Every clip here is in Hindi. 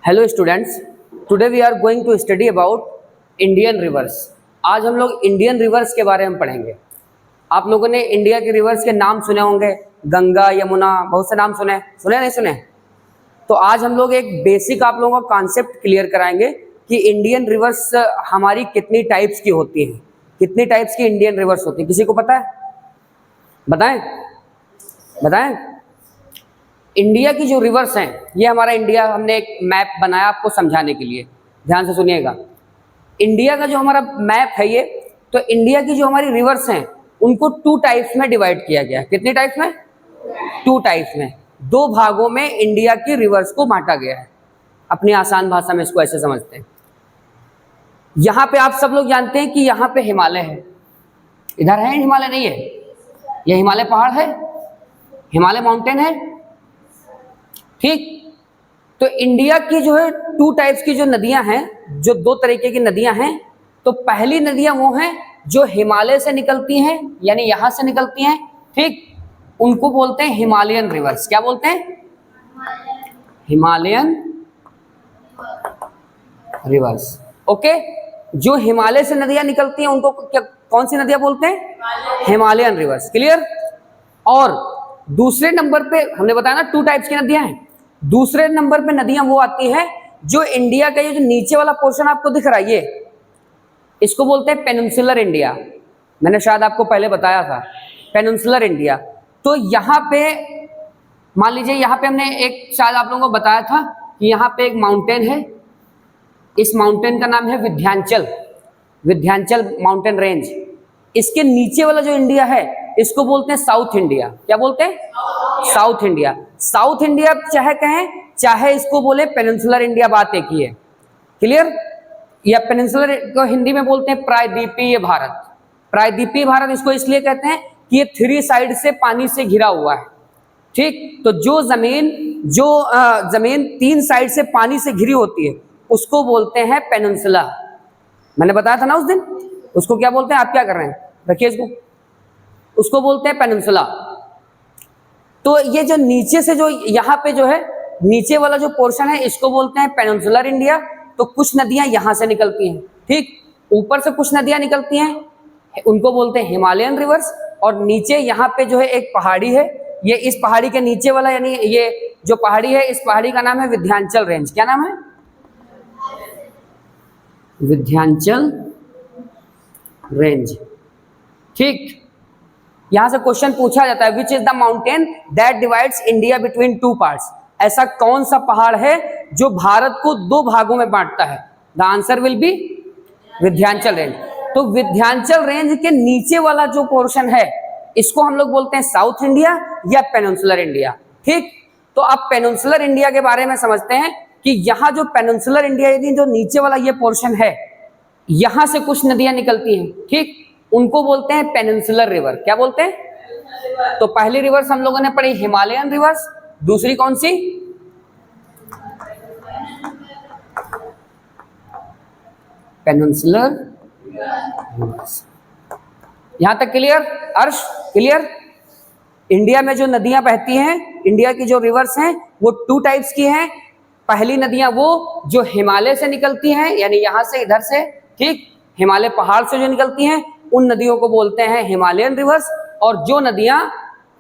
Hello students, today we are going to study about Indian rivers. आज हम लोग इंडियन रिवर्स के बारे में पढ़ेंगे। आप लोगों ने इंडिया के रिवर्स के नाम सुने होंगे, गंगा, यमुना, बहुत से नाम सुने नहीं सुने? तो आज हम लोग एक बेसिक आप लोगों का कॉन्सेप्ट क्लियर कराएंगे कि इंडियन रिवर्स हमारी कितनी टाइप्स की होती हैं, कितनी टाइप्स की इंडियन रिवर्स होती हैं। किसी को पता है? बताएं बताएं। इंडिया की जो रिवर्स हैं, ये हमारा इंडिया, हमने एक मैप बनाया आपको समझाने के लिए, ध्यान से सुनिएगा। इंडिया का जो हमारा मैप है ये, तो इंडिया की जो हमारी रिवर्स हैं उनको 2 टाइप्स में डिवाइड किया गया है। कितनी टाइप्स में? 2 टाइप्स में, 2 भागों में इंडिया की रिवर्स को बांटा गया है। अपनी आसान भाषा में इसको ऐसे समझते हैं। यहाँ पे आप सब लोग जानते हैं कि यहाँ पे हिमालय है, इधर है हिमालय? नहीं है, ये हिमालय पहाड़ है, हिमालय माउंटेन है, ठीक। तो इंडिया की जो है 2 टाइप्स की जो नदियां हैं, जो 2 तरीके की नदियां हैं। तो पहली नदियां वो हैं जो हिमालय से निकलती हैं, यानी यहां से निकलती हैं, ठीक। उनको बोलते हैं हिमालयन रिवर्स। क्या बोलते हैं? Himalayan reverse. ओके, जो हिमालय से नदियां निकलती हैं उनको क्या, कौन सी नदियां बोलते हैं? Himalayan reverse. क्लियर? और दूसरे नंबर पे हमने बताया ना 2 टाइप्स की नदियां हैं। दूसरे नंबर पे नदियां वो आती हैं जो इंडिया का ये जो नीचे वाला पोर्शन आपको दिख रहा है, ये इसको बोलते हैं पेनिनसुलर इंडिया। मैंने शायद आपको पहले बताया था, पेनिनसुलर इंडिया। तो यहाँ पे मान लीजिए, यहाँ पे हमने एक शायद आप लोगों को बताया था कि यहाँ पे एक माउंटेन है, इस माउंटेन का नाम है विंध्याचल, विंध्याचल माउंटेन रेंज। इसके नीचे वाला जो इंडिया है इसको बोलते हैं साउथ इंडिया। क्या बोलते हैं? South India. साउथ इंडिया चाहे कहें चाहे इसको बोले पेनिनसुलर इंडिया, बात एक ही है। क्लियर? या पेनिनसुलर को हिंदी में बोलते हैं प्रायद्वीपीय भारत। प्रायद्वीपीय भारत इसको इसलिए कहते हैं कि ये 3 साइड से पानी से घिरा हुआ है, ठीक। तो जो जमीन 3 साइड से पानी से घिरी होती है उसको बोलते हैं पेनिनसुला। मैंने बताया था ना उस दिन, उसको क्या बोलते हैं? आप क्या कर रहे हैं? रखिए इसको, उसको बोलते हैं पेनिनसुला। तो ये जो नीचे से जो यहाँ पे जो है नीचे वाला जो पोर्शन है इसको बोलते हैं पेनिनसुलर इंडिया। तो कुछ नदियां यहाँ से निकलती हैं, ठीक। ऊपर से कुछ नदियां निकलती हैं, उनको बोलते हैं हिमालयन रिवर्स। और नीचे यहाँ पे जो है एक पहाड़ी है, ये इस पहाड़ी के नीचे वाला, यानी ये जो पहाड़ी है इस पहाड़ी का नाम है विंध्याचल रेंज। क्या नाम है? विंध्याचल रेंज, ठीक। यहां से क्वेश्चन पूछा जाता है, which is the mountain that divides India between 2 parts. ऐसा कौन सा पहाड़ है जो भारत को 2 भागों में बांटता है? The answer will be Vindhyachal range. तो विंध्याचल रेंज के नीचे वाला जो पोर्शन है इसको हम लोग बोलते हैं साउथ इंडिया या पेनिनसुलर इंडिया, ठीक। तो आप पेनिनसुलर इंडिया के बारे में समझते हैं कि यहाँ जो पेनिनसुलर इंडिया, यदि जो नीचे वाला ये पोर्शन है, यहां से कुछ नदियां निकलती हैं, ठीक। उनको बोलते हैं पेनिनसुलर रिवर। क्या बोलते हैं? तो पहली रिवर्स हम लोगों ने पढ़ी हिमालयन रिवर्स, दूसरी कौन सी? Peninsular reverse. यहां तक क्लियर? अर्श क्लियर? इंडिया में जो नदियां बहती हैं, इंडिया की जो रिवर्स हैं वो 2 टाइप्स की हैं। पहली नदियां वो जो हिमालय से निकलती हैं, यानी यहां से इधर से, ठीक, हिमालय पहाड़ से जो निकलती हैं उन नदियों को बोलते हैं हिमालयन रिवर्स। और जो नदियां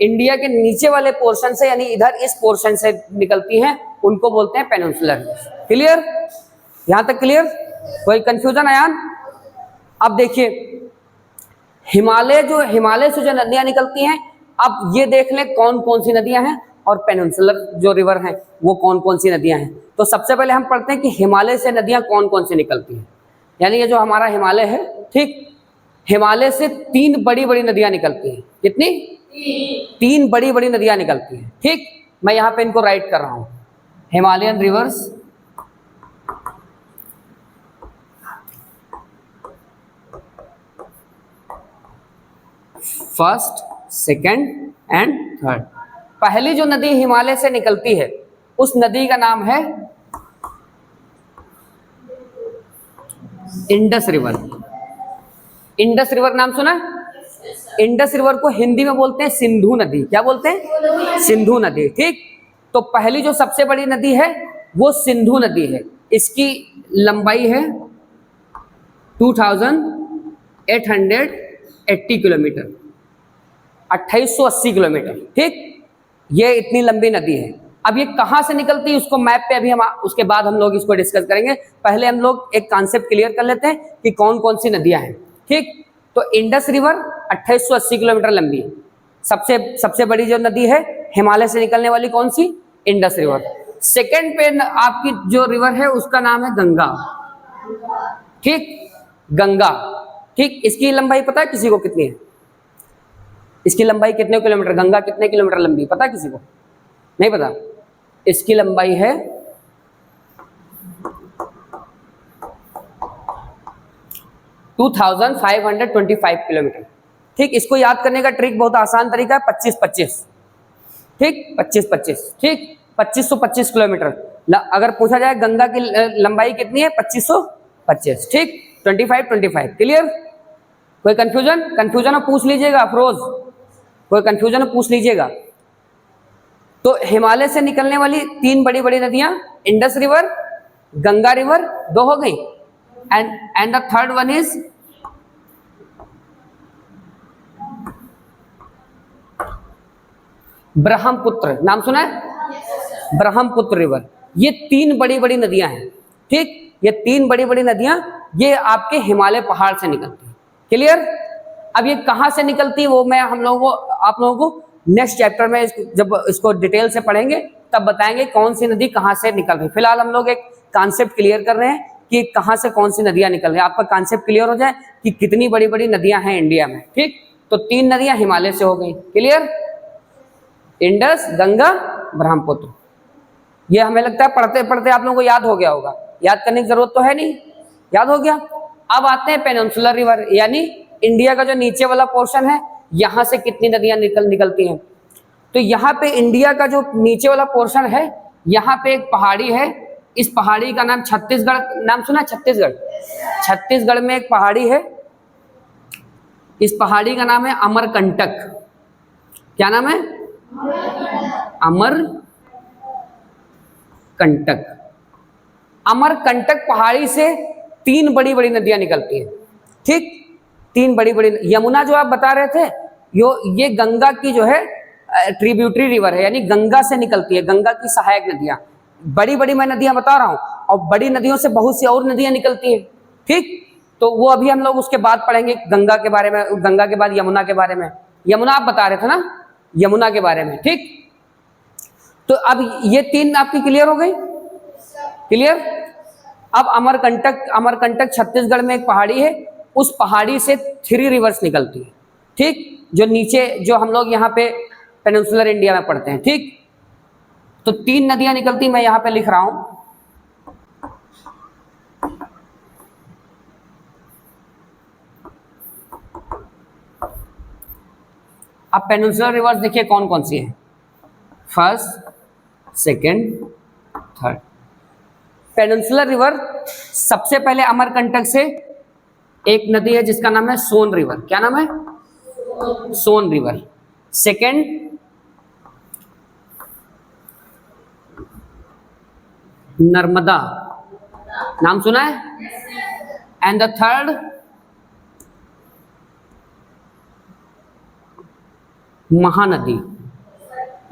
इंडिया के नीचे वाले पोर्शन से, यानी इधर इस पोर्शन से निकलती हैं, उनको बोलते हैं पेनिनसुलर रिवर्स। क्लियर? यहां तक क्लियर? कोई कंफ्यूजन आया? अब देखिए, हिमालय से जो नदियां निकलती हैं, अब ये देख लें कौन कौन सी नदियां हैं और पेनिनसुलर जो रिवर हैं वो कौन कौन सी नदियां हैं। तो सबसे पहले हम पढ़ते हैं कि हिमालय से नदियां कौन कौन सी निकलती हैं। यानी ये जो हमारा हिमालय है, ठीक, हिमालय से 3 बड़ी बड़ी नदियां निकलती हैं। कितनी? 3 बड़ी बड़ी नदियां निकलती हैं, ठीक। मैं यहां पे इनको राइट कर रहा हूं, Himalayan reverse, first, second and third. पहली जो नदी हिमालय से निकलती है उस नदी का नाम है इंडस रिवर। इंडस रिवर नाम सुना? इंडस रिवर को हिंदी में बोलते हैं सिंधु नदी। क्या बोलते हैं? सिंधु नदी, ठीक। तो पहली जो सबसे बड़ी नदी है वो सिंधु नदी है। इसकी लंबाई है 2880 किलोमीटर, 2880 किलोमीटर। ठीक, ये इतनी लंबी नदी है। अब ये कहाँ से निकलती है उसको मैप पे अभी हम उसके बाद हम लोग इसको डिस्कस करेंगे। पहले हम लोग एक कॉन्सेप्ट क्लियर कर लेते हैं कि कौन कौन सी नदियां हैं। ठीक, तो इंडस रिवर 2880 किलोमीटर लंबी है। सबसे बड़ी जो नदी है हिमालय से निकलने वाली कौन सी? Indus river. सेकेंड पे आपकी जो रिवर है उसका नाम है गंगा। ठीक, गंगा। ठीक, इसकी लंबाई पता है किसी को कितनी है? इसकी लंबाई कितने किलोमीटर, गंगा कितने किलोमीटर लंबी पता है किसी को? नहीं पता। इसकी लंबाई है 2525 किलोमीटर। ठीक, इसको याद करने का ट्रिक बहुत आसान तरीका है, 25-25। ठीक, 25-25। ठीक, 2525 किलोमीटर। अगर पूछा जाए गंगा की लंबाई कितनी है? 2525। ठीक, 25-25। क्लियर? कोई कंफ्यूजन हो पूछ लीजिएगा अफरोज, कोई कंफ्यूजन हो पूछ लीजिएगा। तो हिमालय से निकलने वाली तीन बड़ी बड़ी नदियां इंडस रिवर, गंगा रिवर, दो हो गई, and the third one is Brahmaputra. नाम सुना है? ब्रह्मपुत्र रिवर। ये तीन बड़ी बड़ी नदियां हैं। ठीक, ये तीन बड़ी बड़ी नदियां ये आपके हिमालय पहाड़ से निकलती है। क्लियर? अब ये कहां से निकलती है वो मैं आप लोगों को नेक्स्ट चैप्टर में जब इसको डिटेल से पढ़ेंगे तब बताएंगे कौन सी नदी कहां से निकल रही है। फिलहाल हम लोग एक कॉन्सेप्ट क्लियर कर रहे हैं कि कहां से कौन सी नदियां निकल रही है। आपका कॉन्सेप्ट क्लियर हो जाए कि कितनी बड़ी बड़ी नदियां हैं इंडिया में। ठीक, तो तीन नदियां हिमालय से हो गई। क्लियर? इंडस, गंगा, ब्रह्मपुत्र। ये हमें लगता है पढ़ते पढ़ते आप लोगों को याद हो गया होगा, याद करने की जरूरत तो है नहीं, याद हो गया। अब आते हैं पेनिनसुलर रिवर, यानी इंडिया का जो नीचे वाला पोर्शन है, यहां से कितनी नदियां निकलती हैं। तो यहाँ पे इंडिया का जो नीचे वाला पोर्शन है, यहाँ पे एक पहाड़ी है। इस पहाड़ी का नाम छत्तीसगढ़, नाम सुना? छत्तीसगढ़। छत्तीसगढ़ में एक पहाड़ी है, इस पहाड़ी का नाम है अमरकंटक। क्या नाम है? अमरकंटक। अमरकंटक पहाड़ी से तीन बड़ी बड़ी नदियां निकलती हैं। ठीक, तीन बड़ी बड़ी। यमुना जो आप बता रहे थे, ये गंगा की जो है ट्रिब्यूटरी रिवर है, यानी गंगा से निकलती है, गंगा की सहायक नदियां। बड़ी बड़ी मैं नदियां बता रहा हूं, और बड़ी नदियों से बहुत सी और नदियां निकलती हैं। ठीक, तो वो अभी हम लोग उसके बाद पढ़ेंगे गंगा के बारे में, गंगा के बाद यमुना के बारे में। यमुना आप बता रहे थे ना, यमुना के बारे में। ठीक, तो अब ये तीन आपकी क्लियर हो गई। क्लियर? अब अमरकंटक छत्तीसगढ़ में एक पहाड़ी है, उस पहाड़ी से 3 रिवर्स निकलती है। ठीक, जो नीचे जो हम लोग यहाँ पे पेनिनसुलर इंडिया में पढ़ते हैं। ठीक, तो 3 नदियां निकलती, मैं यहां पे लिख रहा हूं। अब पेनिनसुलर रिवर्स देखिए कौन कौन सी है, first, second, third. Peninsular river सबसे पहले अमरकंटक से एक नदी है जिसका नाम है सोन रिवर। क्या नाम है? सोन रिवर। सेकेंड नर्मदा, नाम सुना है? And the third Mahanadi.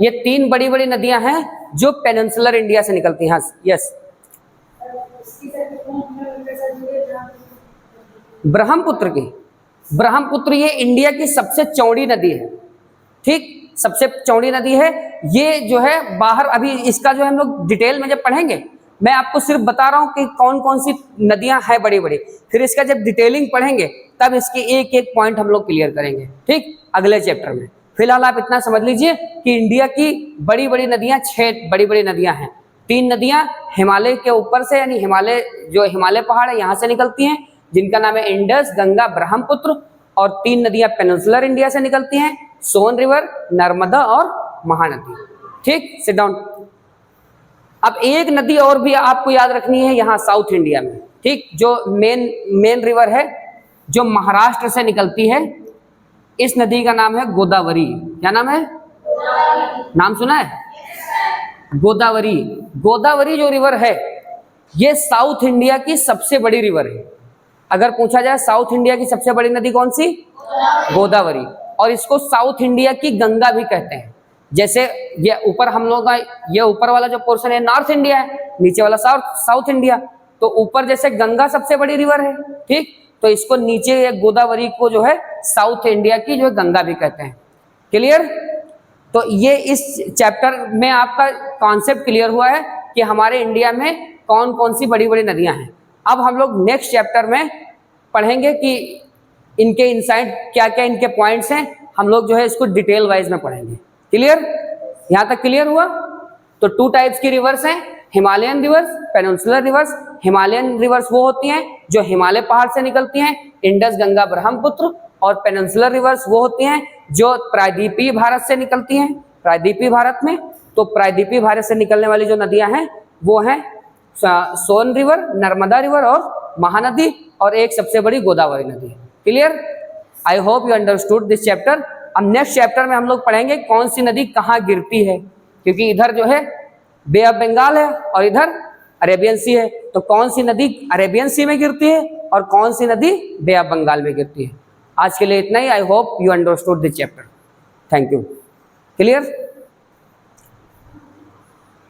ये तीन बड़ी बड़ी नदियां हैं जो पेनिनसुलर इंडिया से निकलती हैं। यस, ब्रह्मपुत्र ये इंडिया की सबसे चौड़ी नदी है। ठीक, सबसे चौड़ी नदी है ये, जो है बाहर। अभी इसका जो है हम लोग डिटेल में जब पढ़ेंगे, मैं आपको सिर्फ बता रहा हूं कि कौन कौन सी नदियां हैं बड़ी बड़ी। फिर इसका जब डिटेलिंग पढ़ेंगे तब इसके एक एक पॉइंट हम लोग क्लियर करेंगे। ठीक, अगले चैप्टर में। फिलहाल आप इतना समझ लीजिए कि इंडिया की बड़ी बड़ी नदियां 6 बड़ी बड़ी नदियां हैं। 3 नदियां हिमालय के ऊपर से, यानी हिमालय पहाड़ है, यहाँ से निकलती हैं, जिनका नाम है इंडस, गंगा, ब्रह्मपुत्र। और 3 नदियां पेनिनसुलर इंडिया से निकलती हैं, सोन रिवर, नर्मदा और महानदी। ठीक, सिट डाउन। अब एक नदी और भी आपको याद रखनी है यहाँ साउथ इंडिया में। ठीक, जो मेन रिवर है जो महाराष्ट्र से निकलती है, इस नदी का नाम है गोदावरी। क्या नाम है? नाम सुना है? गोदावरी। गोदावरी जो रिवर है ये साउथ इंडिया की सबसे बड़ी रिवर है। अगर पूछा जाए साउथ इंडिया की सबसे बड़ी नदी कौन सी? गोदावरी। और इसको साउथ इंडिया की गंगा भी कहते हैं। जैसे ये ऊपर हम लोग का ये ऊपर वाला जो पोर्शन है नॉर्थ इंडिया है, नीचे वाला साउथ इंडिया। तो ऊपर जैसे गंगा सबसे बड़ी रिवर है, ठीक, तो इसको नीचे ये गोदावरी को जो है साउथ इंडिया की जो है गंगा भी कहते हैं। क्लियर? तो ये इस चैप्टर में आपका कॉन्सेप्ट क्लियर हुआ है कि हमारे इंडिया में कौन कौन सी बड़ी बड़ी नदियां हैं। अब हम लोग नेक्स्ट चैप्टर में पढ़ेंगे कि इनके इनसाइड क्या क्या इनके पॉइंट्स हैं, हम लोग जो है इसको डिटेल वाइज में पढ़ेंगे। क्लियर? यहाँ तक क्लियर हुआ? तो 2 टाइप्स की रिवर्स हैं, Himalayan reverse, peninsular reverse. Himalayan reverse वो होती हैं जो हिमालय पहाड़ से निकलती हैं, इंडस, गंगा, ब्रह्मपुत्र। और पेनिनसुलर रिवर्स वो होती हैं जो प्रायद्वीपीय भारत से निकलती हैं, प्रायद्वीपीय भारत में। तो प्रायद्वीपीय भारत से निकलने वाली जो नदियां हैं वो हैं सोन रिवर, नर्मदा रिवर और महानदी, और एक सबसे बड़ी गोदावरी नदी। Clear? I hope you understood this chapter. अब नेक्स्ट चैप्टर में हम लोग पढ़ेंगे कौन सी नदी कहाँ गिरती है, क्योंकि इधर जो है बे ऑफ बंगाल है और इधर अरेबियन सी है। तो कौन सी नदी अरेबियन सी में गिरती है और कौन सी नदी बे ऑफ बंगाल में गिरती है। आज के लिए इतना ही। I hope you understood this chapter. Thank you. Clear?